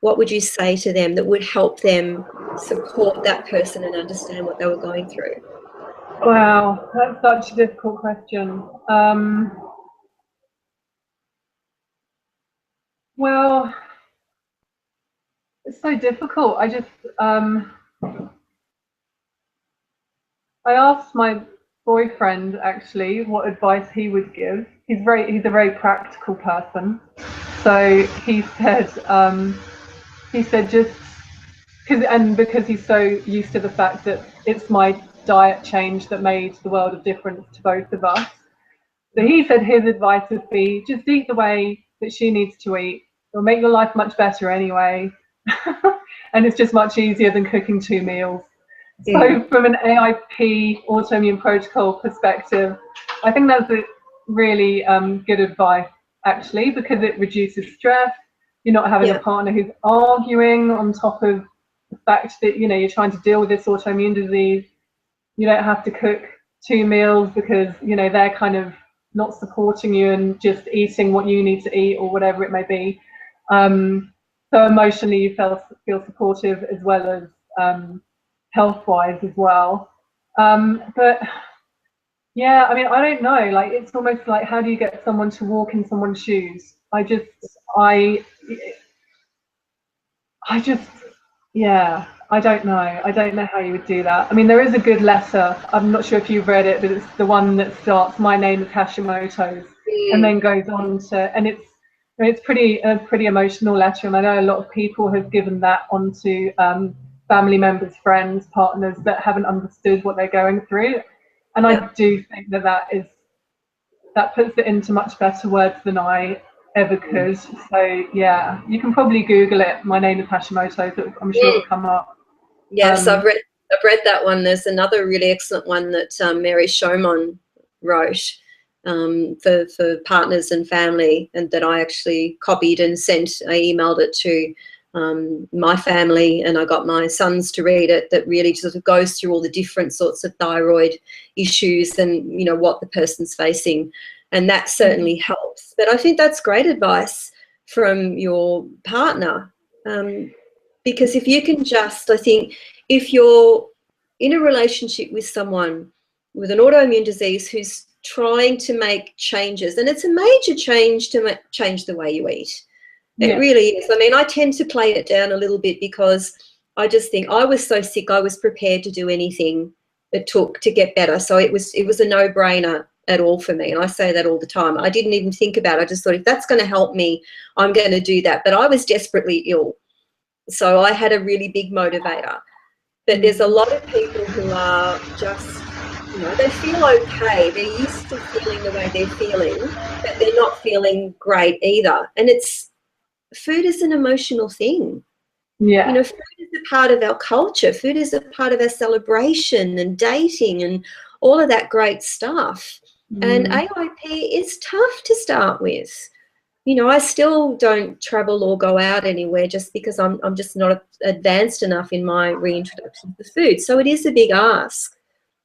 What would you say to them that would help them support that person and understand what they were going through? Wow, that's such a difficult question. Well, it's so difficult. I asked my boyfriend actually what advice he would give. He's a very practical person. So he said just because he's so used to the fact that it's my diet change that made the world of difference to both of us. So he said his advice would be just eat the way that she needs to eat. It'll make your life much better anyway. And it's just much easier than cooking 2 meals. So from an AIP autoimmune protocol perspective, I think that's a really good advice, actually, because it reduces stress. You're not having a partner who's arguing on top of the fact that, you know, you're trying to deal with this autoimmune disease. You don't have to cook 2 meals because, you know, they're kind of not supporting you and just eating what you need to eat or whatever it may be. So emotionally you feel supportive, as well as health-wise as well. But yeah, I mean, I don't know, like, it's almost like, how do you get someone to walk in someone's shoes? Yeah, I don't know how you would do that. I mean, there is a good letter, I'm not sure if you've read it, but it's the one that starts, "My name is Hashimoto's," and then goes on to, and it's a pretty emotional letter, and I know a lot of people have given that onto family members, friends, partners that haven't understood what they're going through. And I do think that puts it into much better words than I ever could. So yeah, you can probably Google it. "My name is Hashimoto," so I'm sure it'll come up. Yes, I've read that one. There's another really excellent one that Mary Shomon wrote for partners and family, and that I actually copied and sent. I emailed it to my family, and I got my sons to read it, that really sort of goes through all the different sorts of thyroid issues and, you know, what the person's facing. And that certainly helps. But I think that's great advice from your partner, because if you can just, I think, if you're in a relationship with someone with an autoimmune disease who's trying to make changes, and it's a major change to change the way you eat. It really is. I mean, I tend to play it down a little bit because I just think I was so sick, I was prepared to do anything it took to get better. So it was a no-brainer at all for me. And I say that all the time. I didn't even think about it. I just thought, if that's going to help me, I'm going to do that. But I was desperately ill. So I had a really big motivator. But there's a lot of people who are just, you know, they feel okay. They're used to feeling the way they're feeling, but they're not feeling great either. And food is an emotional thing. Yeah. You know, food is a part of our culture. Food is a part of our celebration and dating and all of that great stuff. And AIP is tough to start with. You know, I still don't travel or go out anywhere just because I'm just not advanced enough in my reintroduction to food. So it is a big ask.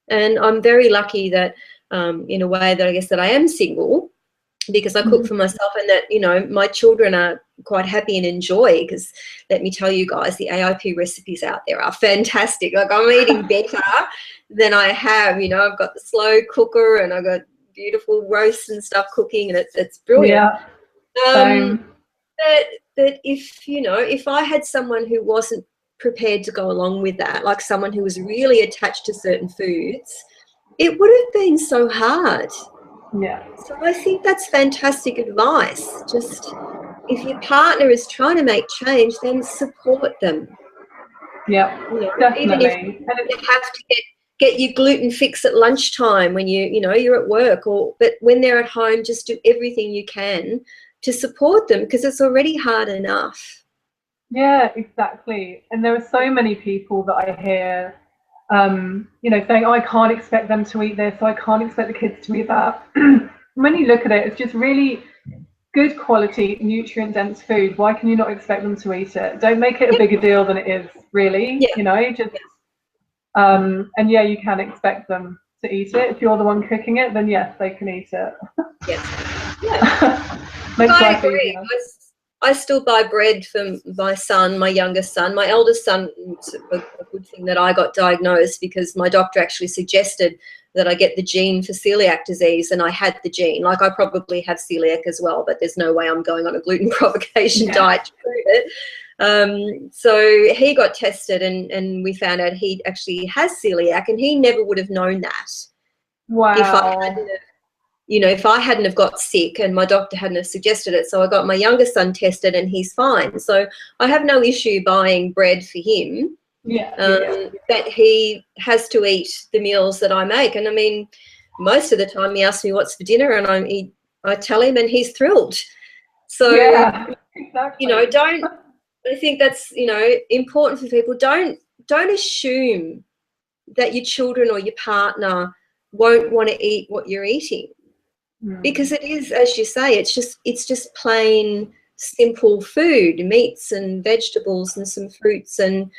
And I'm very lucky that, in a way, that I guess that I am single, because I cook for myself, and that, you know, my children are quite happy and enjoy, because let me tell you guys, the AIP recipes out there are fantastic. Like, I'm eating better than I have. You know, I've got the slow cooker and I've got beautiful roasts and stuff cooking, and it's brilliant. But if, you know, if I had someone who wasn't prepared to go along with that, like someone who was really attached to certain foods, it would have been so hard. Yeah. So I think that's fantastic advice. Just, if your partner is trying to make change, then support them. Yeah, you know, definitely. Even if you have to get your gluten fix at lunchtime when you're at work, but when they're at home, just do everything you can to support them, because it's already hard enough. Yeah, exactly. And there are so many people that I hear, you know, saying, oh, I can't expect them to eat this, so I can't expect the kids to eat that. When you look at it, it's just really good quality, nutrient-dense food. Why can you not expect them to eat it? Don't make it a bigger deal than it is, really. You know, just and yeah, you can expect them to eat it. If you're the one cooking it, then yes, they can eat it. Makes life easier. I still buy bread for my son, my youngest son. My eldest son, it's a good thing that I got diagnosed, because my doctor actually suggested that I get the gene for celiac disease, and I had the gene. Like, I probably have celiac as well, but there's no way I'm going on a gluten provocation diet to prove it. So he got tested, and we found out he actually has celiac, and he never would have known that. Wow. If I hadn't have got sick and my doctor hadn't have suggested it. So I got my youngest son tested, and he's fine. So I have no issue buying bread for him. But he has to eat the meals that I make. And I mean, most of the time he asks me what's for dinner, and I tell him, and he's thrilled. So, exactly. you know, I think that's, you know, important for people. Don't assume that your children or your partner won't want to eat what you're eating. Because it is, as you say, it's just plain simple food, meats and vegetables and some fruits, and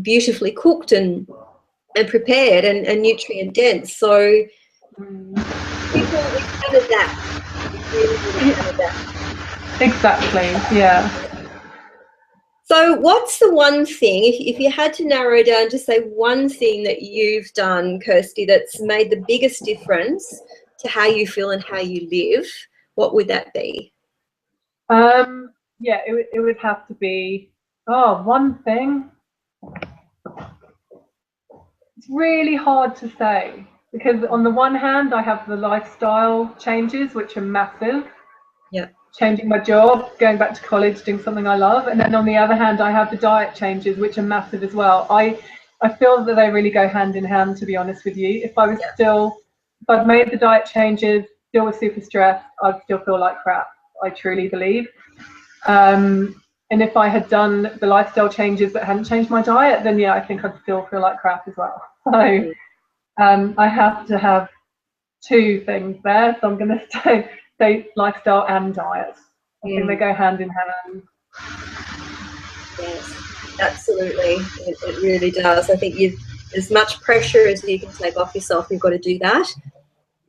beautifully cooked and prepared and nutrient dense. So people can adapt. Exactly. Yeah. So what's the one thing, if you had to narrow down to say one thing that you've done, Kirstie, that's made the biggest difference to how you feel and how you live, what would that be? Yeah, it would have to be, one thing. It's really hard to say, because on the one hand, I have the lifestyle changes, which are massive. Yeah. Changing my job, going back to college, doing something I love. And then on the other hand, I have the diet changes, which are massive as well. I feel that they really go hand in hand, to be honest with you. If I'd made the diet changes, still was super stressed, I'd still feel like crap, I truly believe. And if I had done the lifestyle changes but hadn't changed my diet, then yeah, I think I'd still feel like crap as well. So I have to have two things there. So I'm going to say lifestyle and diet. I think they go hand in hand. Yes, absolutely. It really does. I think as much pressure as you can take off yourself, you've got to do that.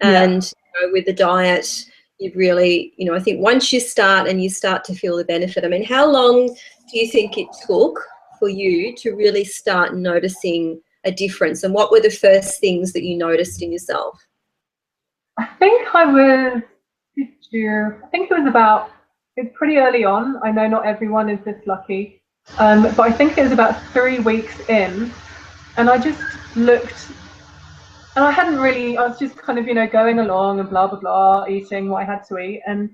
And with the diet, you've really, I think once you start and you start to feel the benefit, I mean, how long do you think it took for you to really start noticing a difference? And what were the first things that you noticed in yourself? I think it's pretty early on. I know not everyone is this lucky, but I think it was about 3 weeks in, and I just looked, and I was just kind of, going along and blah, blah, blah, eating what I had to eat. And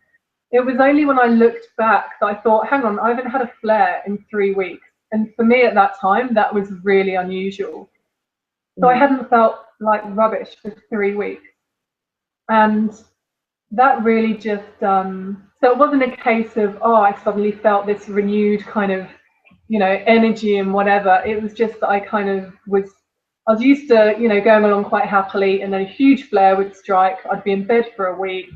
it was only when I looked back that I thought, hang on, I haven't had a flare in 3 weeks. And for me at that time, that was really unusual. So I hadn't felt like rubbish for 3 weeks. And that really just, so it wasn't a case of, I suddenly felt this renewed kind of, energy and whatever. It was just that I was used to, going along quite happily, and then a huge flare would strike. I'd be in bed for a week,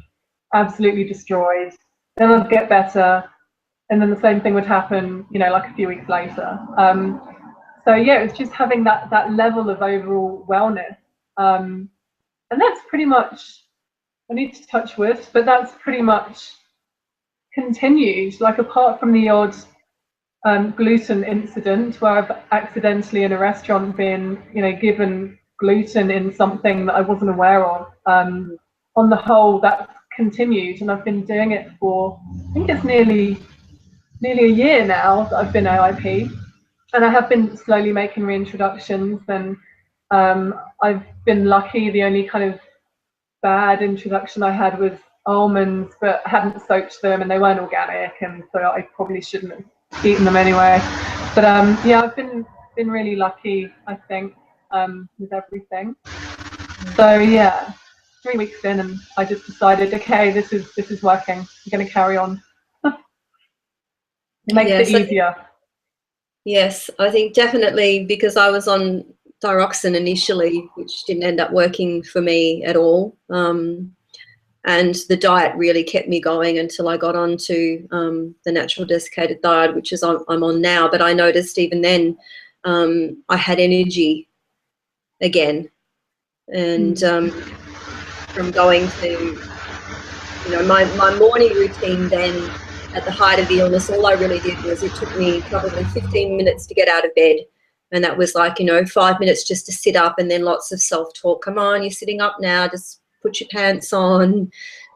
absolutely destroyed. Then I'd get better, and then the same thing would happen, like a few weeks later. So yeah, it was just having that level of overall wellness. And that's pretty much, I need to touch wood, but that's pretty much continued. Like, apart from the odd gluten incident where I've accidentally in a restaurant been, given gluten in something that I wasn't aware of. On the whole, that's continued, and I've been doing it for, I think it's nearly a year now that I've been AIP, and I have been slowly making reintroductions, and I've been lucky. The only kind of bad introduction I had was almonds, but I hadn't soaked them and they weren't organic, and so I probably shouldn't have eaten them anyway. But yeah, I've been really lucky, I think, with everything. So yeah, 3 weeks in, and I just decided, okay, this is working. I'm going to carry on. It makes it easier. Yes, I think definitely, because I was on thyroxine initially, which didn't end up working for me at all. And the diet really kept me going until I got onto the natural desiccated diet, which is I'm on now. But I noticed even then I had energy again. And from going to, my morning routine then, at the height of the illness, all I really did was, it took me probably 15 minutes to get out of bed. And that was like, 5 minutes just to sit up, and then lots of self-talk. Come on, you're sitting up now, just put your pants on.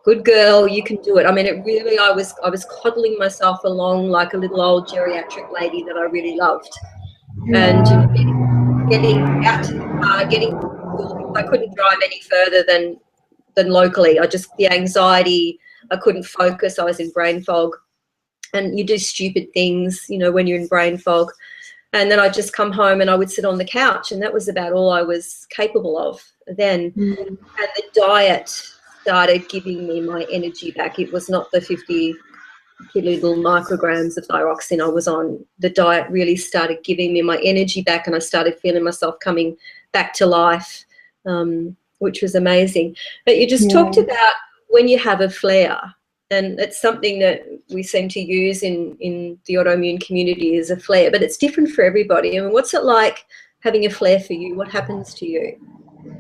Good girl, you can do it. I mean, it really, I was coddling myself along like a little old geriatric lady that I really loved. And getting out to the car, I couldn't drive any further than locally. The anxiety, I couldn't focus. I was in brain fog. And you do stupid things, when you're in brain fog. And then I'd just come home and I would sit on the couch, and that was about all I was capable of then. And the diet started giving me my energy back. It was not the 50 little micrograms of thyroxine I was on. The diet really started giving me my energy back, and I started feeling myself coming back to life, which was amazing. But you just talked about when you have a flare, and it's something that we seem to use in the autoimmune community, is a flare, but it's different for everybody. I mean, what's it like having a flare for you? What happens to you?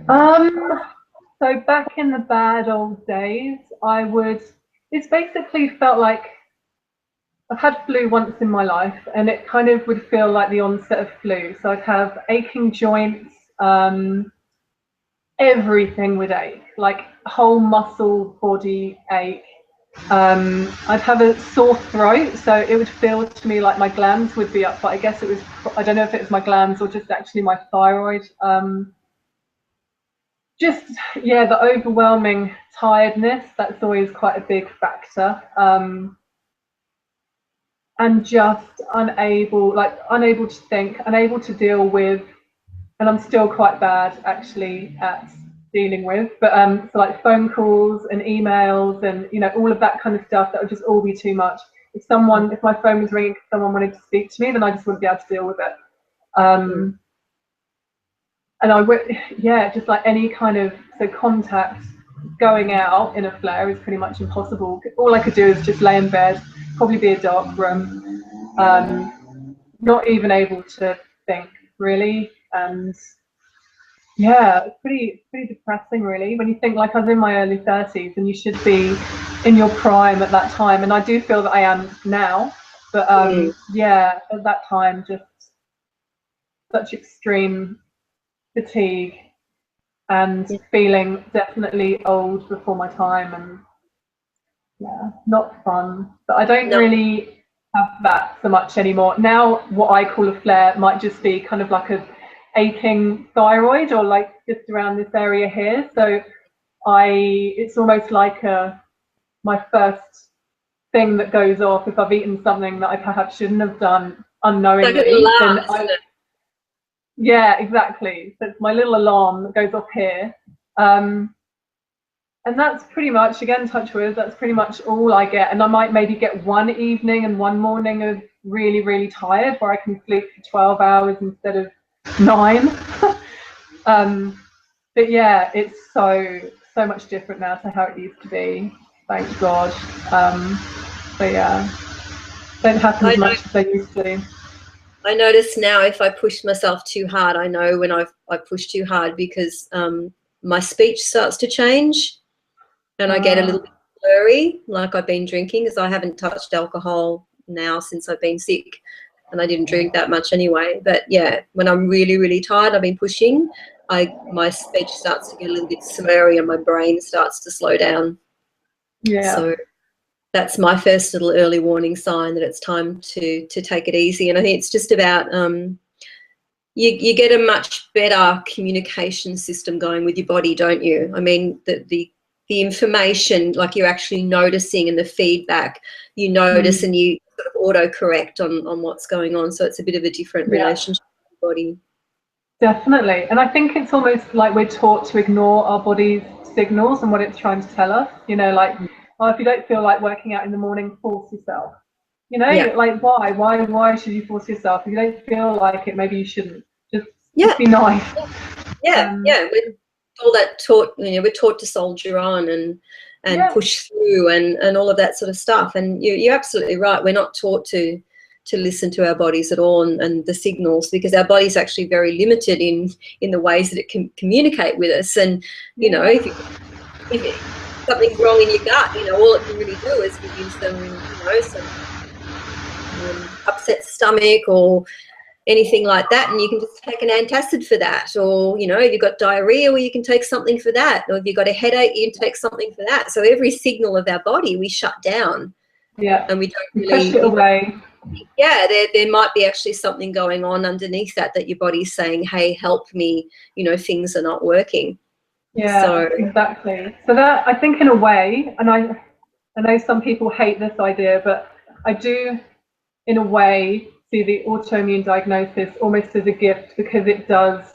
So back in the bad old days, it's basically felt like, I've had flu once in my life, and it kind of would feel like the onset of flu. So I'd have aching joints, everything would ache, like whole muscle body ache. I'd have a sore throat, so it would feel to me like my glands would be up, but I guess I don't know if it was my glands or just actually my thyroid. The overwhelming tiredness, that's always quite a big factor. And just unable to think, unable to deal with, and I'm still quite bad actually at dealing with, but so like phone calls and emails and all of that kind of stuff, that would just all be too much. If my phone was ringing, someone wanted to speak to me, then I just wouldn't be able to deal with it. And I would, just like any kind of, so contact, going out in a flare is pretty much impossible. All I could do is just lay in bed, probably be a dark room, not even able to think really. And yeah, it's pretty depressing really, when you think, like, I was in my early 30s and you should be in your prime at that time, and I do feel that I am now, but yeah, at that time, just such extreme fatigue and feeling definitely old before my time, and yeah, not fun. But I don't really have that so much anymore. Now what I call a flare might just be kind of like a aching thyroid, or like just around this area here. So it's almost like my first thing that goes off if I've eaten something that I perhaps shouldn't have done unknowingly. Like yeah, exactly. So it's my little alarm that goes off here. And that's pretty much, again, touch wood, that's pretty much all I get. And I might maybe get one evening and one morning of really, really tired, where I can sleep for 12 hours instead of 9. But yeah, it's so much different now to how it used to be, thank God. So yeah, don't happen as much as they used to. I notice now if I push myself too hard, I know when I push too hard, because my speech starts to change and I get a little bit blurry, like I've been drinking, because I haven't touched alcohol now since I've been sick, and I didn't drink that much anyway. But yeah, when I'm really, really tired, I've been pushing, my speech starts to get a little bit slurry and my brain starts to slow down. Yeah. So that's my first little early warning sign that it's time to take it easy. And I think it's just about you get a much better communication system going with your body, don't you? I mean, the information, like, you're actually noticing, and the feedback you notice, and you sort of auto-correct on what's going on. So it's a bit of a different relationship with the body. Definitely. And I think it's almost like we're taught to ignore our body's signals and what it's trying to tell us. You know, like, oh, if you don't feel like working out in the morning, force yourself. You know, like, why should you force yourself? If you don't feel like it, maybe you shouldn't. Just be nice. We're all that taught, we're taught to soldier on and push through and all of that sort of stuff. And you're absolutely right. We're not taught to listen to our bodies at all, and the signals, because our body's actually very limited in the ways that it can communicate with us. And you know, if something's wrong in your gut, all it can really do is give you some upset stomach or anything like that, and you can just take an antacid for that. Or if you've got diarrhea, well, you can take something for that. Or if you've got a headache, you can take something for that. So every signal of our body we shut down, and we don't really push it away. Yeah, there might be actually something going on underneath that your body's saying, hey, help me, things are not working. Yeah, exactly. So that, I think, in a way, and I know some people hate this idea, but I do, in a way, see the autoimmune diagnosis almost as a gift, because it does,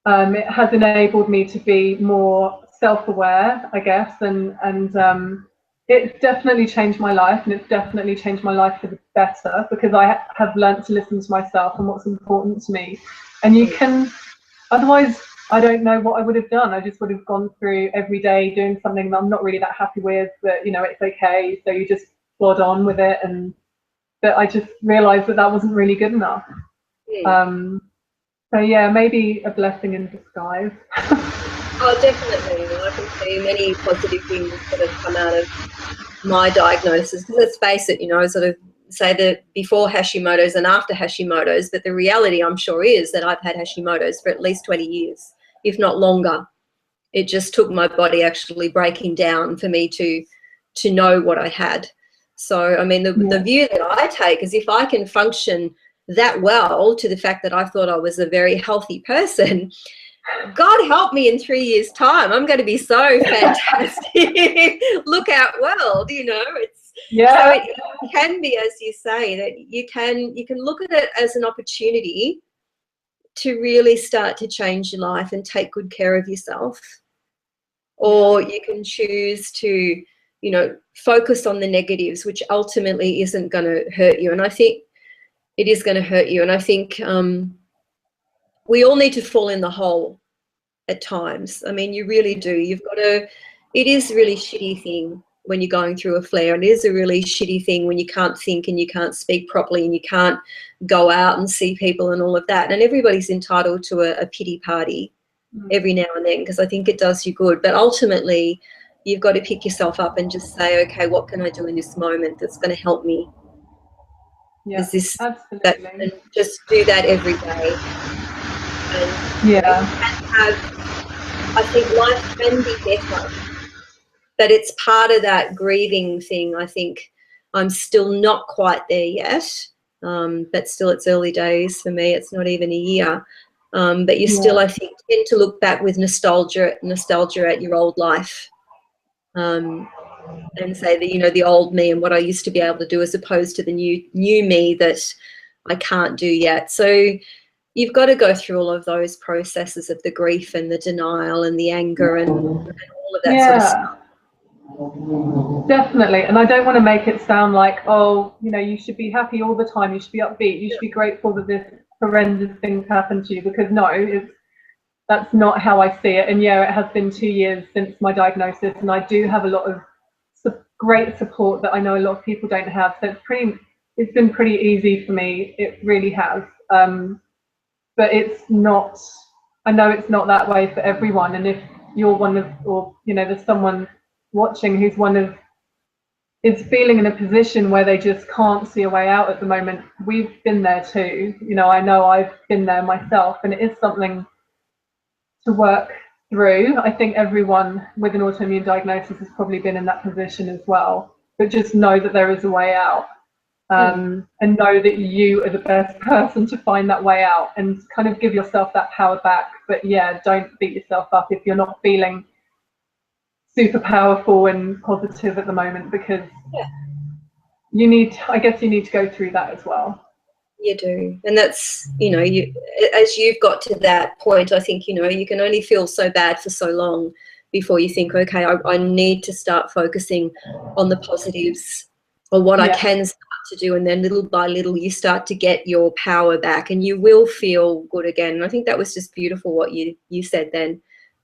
it has enabled me to be more self-aware, I guess, and it's definitely changed my life, and it's definitely changed my life for the better, because I have learned to listen to myself and what's important to me. And you can, otherwise, I don't know what I would have done. I just would have gone through every day doing something that I'm not really that happy with, but it's okay. So you just plod on with it, but I just realized that wasn't really good enough. So yeah, maybe a blessing in disguise. Oh, definitely. I can see many positive things that have come out of my diagnosis. Because let's face it, sort of say that before Hashimoto's and after Hashimoto's, but the reality, I'm sure, is that I've had Hashimoto's for at least 20 years, if not longer. It just took my body actually breaking down for me to know what I had. So, I mean, the view that I take is, if I can function that well to the fact that I thought I was a very healthy person, God help me, in 3 years' time, I'm going to be so fantastic. Look out, world, it's so it can be, as you say, that you can look at it as an opportunity to really start to change your life and take good care of yourself. Or you can choose to, focus on the negatives, which ultimately isn't going to hurt you. And I think it is going to hurt you. And I think we all need to fall in the hole at times. I mean, you really do. You've got to, it is a really shitty thing when you're going through a flare. It is a really shitty thing when you can't think and you can't speak properly and you can't go out and see people and all of that. And everybody's entitled to a pity party every now and then, because I think it does you good. But ultimately, you've got to pick yourself up and just say, okay, what can I do in this moment that's going to help me? Yeah, Is this absolutely. that, and just do that every day. And yeah, I think life can be better, but it's part of that grieving thing. I think I'm still not quite there yet, but still it's early days for me. It's not even a year. But you still, I think, tend to look back with nostalgia at your old life, and say that, you know, the old me and what I used to be able to do, as opposed to the new me that I can't do yet. So you've got to go through all of those processes of the grief and the denial and the anger and all of that sort of stuff. Definitely. And I don't want to make it sound like, oh, you know, you should be happy all the time, you should be upbeat, you should be grateful that this horrendous thing's happened to you, because no, that's not how I see it. And yeah, it has been 2 years since my diagnosis, and I do have a lot of great support that I know a lot of people don't have. So it's been pretty easy for me. It really has. But it's not, I know it's not that way for everyone. And if you're one of, or, you know, there's someone watching who's is feeling in a position where they just can't see a way out at the moment, we've been there too. You know I've been there myself, and it is something to work through. I think everyone with an autoimmune diagnosis has probably been in that position as well, but just know that there is a way out, and know that you are the best person to find that way out, and kind of give yourself that power back. But yeah, don't beat yourself up if you're not feeling super powerful and positive at the moment, because you need to go through that as well. You do. And that's, you know, as you've got to that point, I think, you know, you can only feel so bad for so long before you think, okay, I need to start focusing on the positives, or what I can start to do. And then little by little you start to get your power back, and you will feel good again. And I think that was just beautiful what you said then.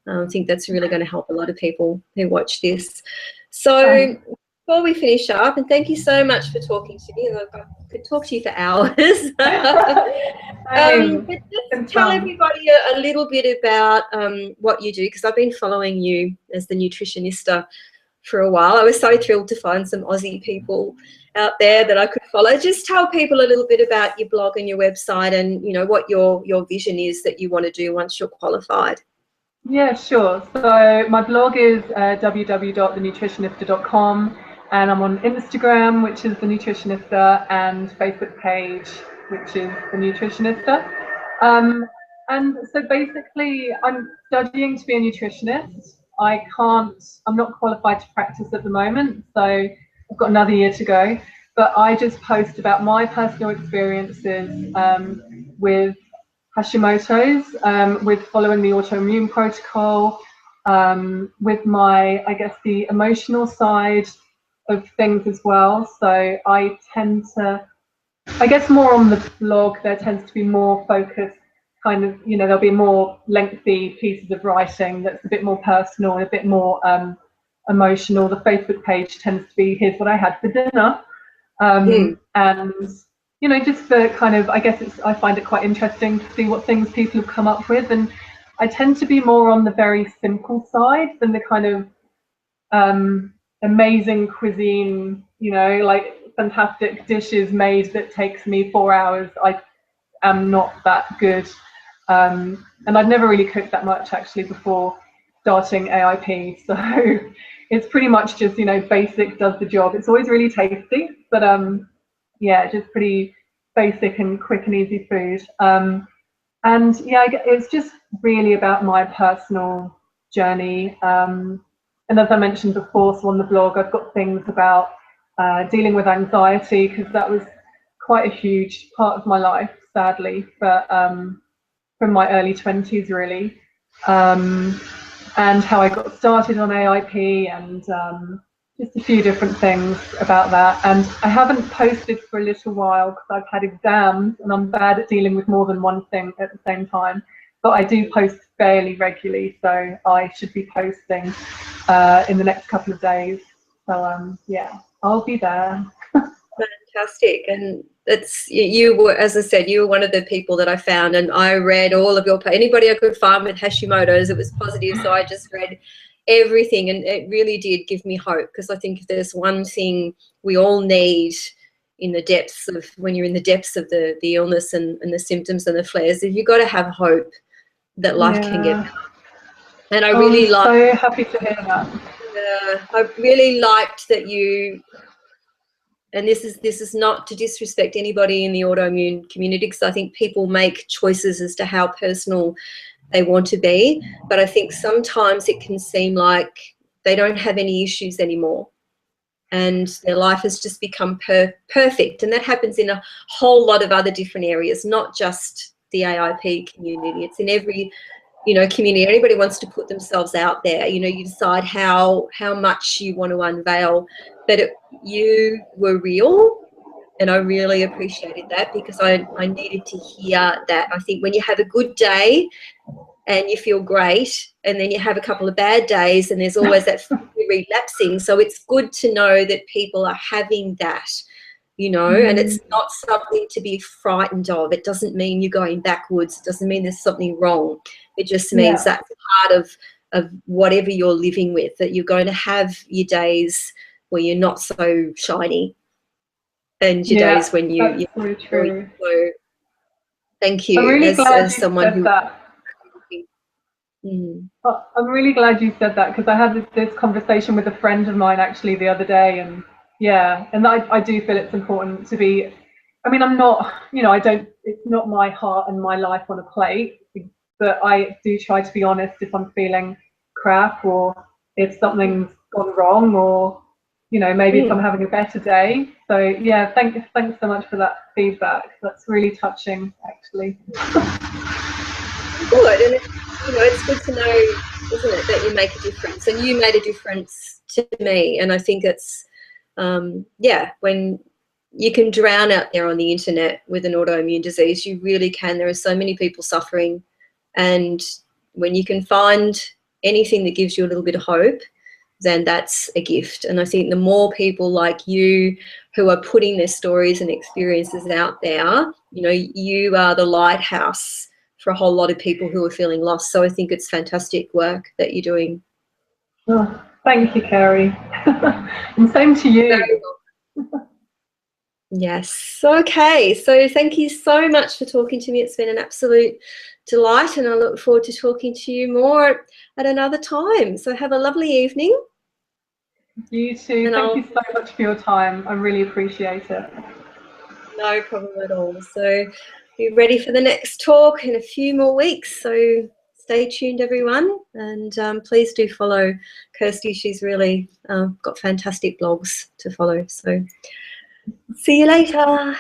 I think that's really going to help a lot of people who watch this. So before we finish up, and thank you so much for talking to me, and I could talk to you for hours. But just tell everybody a little bit about what you do, because I've been following you as the Nutritionista for a while. I was so thrilled to find some Aussie people out there that I could follow. Just tell people a little bit about your blog and your website, and, you know, what your vision is that you want to do once you're qualified. Yeah, sure. So my blog is www.thenutritionista.com, and I'm on Instagram, which is The Nutritionista, and Facebook page, which is The Nutritionista. And so basically, I'm studying to be a nutritionist. I'm not qualified to practice at the moment, so I've got another year to go. But I just post about my personal experiences with Hashimoto's, with following the autoimmune protocol, with my, I guess, the emotional side of things as well. So I tend to, I guess, more on the blog, there tends to be more focused, kind of, you know, there'll be more lengthy pieces of writing that's a bit more personal and a bit more emotional. The Facebook page tends to be, here's what I had for dinner. And you know, just for kind of, I guess I find it quite interesting to see what things people have come up with. And I tend to be more on the very simple side than the kind of amazing cuisine, you know, like fantastic dishes made that takes me 4 hours. I am not that good. And I'd never really cooked that much actually before starting AIP. So it's pretty much just, you know, basic does the job. It's always really tasty, but yeah, just pretty basic and quick and easy food. And yeah, it's just really about my personal journey. And as I mentioned before, so on the blog, I've got things about dealing with anxiety, because that was quite a huge part of my life, sadly, but from my early 20s, really. And how I got started on AIP, and just a few different things about that. And I haven't posted for a little while because I've had exams and I'm bad at dealing with more than one thing at the same time. But I do post fairly regularly, so I should be posting in the next couple of days. So yeah, I'll be there. Fantastic. And it's, you were, as I said, you were one of the people that I found, and I read all of your, anybody I could find with Hashimoto's, it was positive, so I just read everything, and it really did give me hope, because I think if there's one thing we all need in the depths of, when you're in the depths of the illness and the symptoms and the flares, is you've got to have hope that life can get better. And I really I'm so happy to hear that. I really liked that you, and this is not to disrespect anybody in the autoimmune community, because I think people make choices as to how personal they want to be, but I think sometimes it can seem like they don't have any issues anymore and their life has just become perfect. And that happens in a whole lot of other different areas, not just the AIP community. It's in every, you know, community. Anybody wants to put themselves out there, you know, you decide how much you want to unveil, but you were real. And I really appreciated that, because I needed to hear that. I think when you have a good day and you feel great, and then you have a couple of bad days, and there's always that relapsing. So it's good to know that people are having that, you know, and it's not something to be frightened of. It doesn't mean you're going backwards. It doesn't mean there's something wrong. It just means that's part of whatever you're living with, that you're going to have your days where you're not so shiny, and your days when you're really true. So thank you. I'm really glad you someone said who that. I'm really glad you said that, because I had this conversation with a friend of mine actually the other day, and I do feel it's important to be, I mean, I'm not, you know, it's not my heart and my life on a plate, but I do try to be honest if I'm feeling crap, or if something's gone wrong, or, you know, maybe if I'm having a better day. So yeah, thanks so much for that feedback. That's really touching, actually. Good. And you know, it's good to know, isn't it, that you make a difference, and you made a difference to me. And I think it's when you can drown out there on the internet with an autoimmune disease, you really can. There are so many people suffering, and when you can find anything that gives you a little bit of hope, then that's a gift. And I think the more people like you who are putting their stories and experiences out there, you know, you are the lighthouse for a whole lot of people who are feeling lost. So I think it's fantastic work that you're doing. Oh, thank you, Kerry. And same to you. Yes. Okay. So thank you so much for talking to me. It's been an absolute delight, and I look forward to talking to you more at another time. So have a lovely evening. You too. Thank you so much for your time. I really appreciate it. No problem at all. So be ready for the next talk in a few more weeks. So stay tuned, everyone, and please do follow Kirstie. She's really got fantastic blogs to follow. So see you later.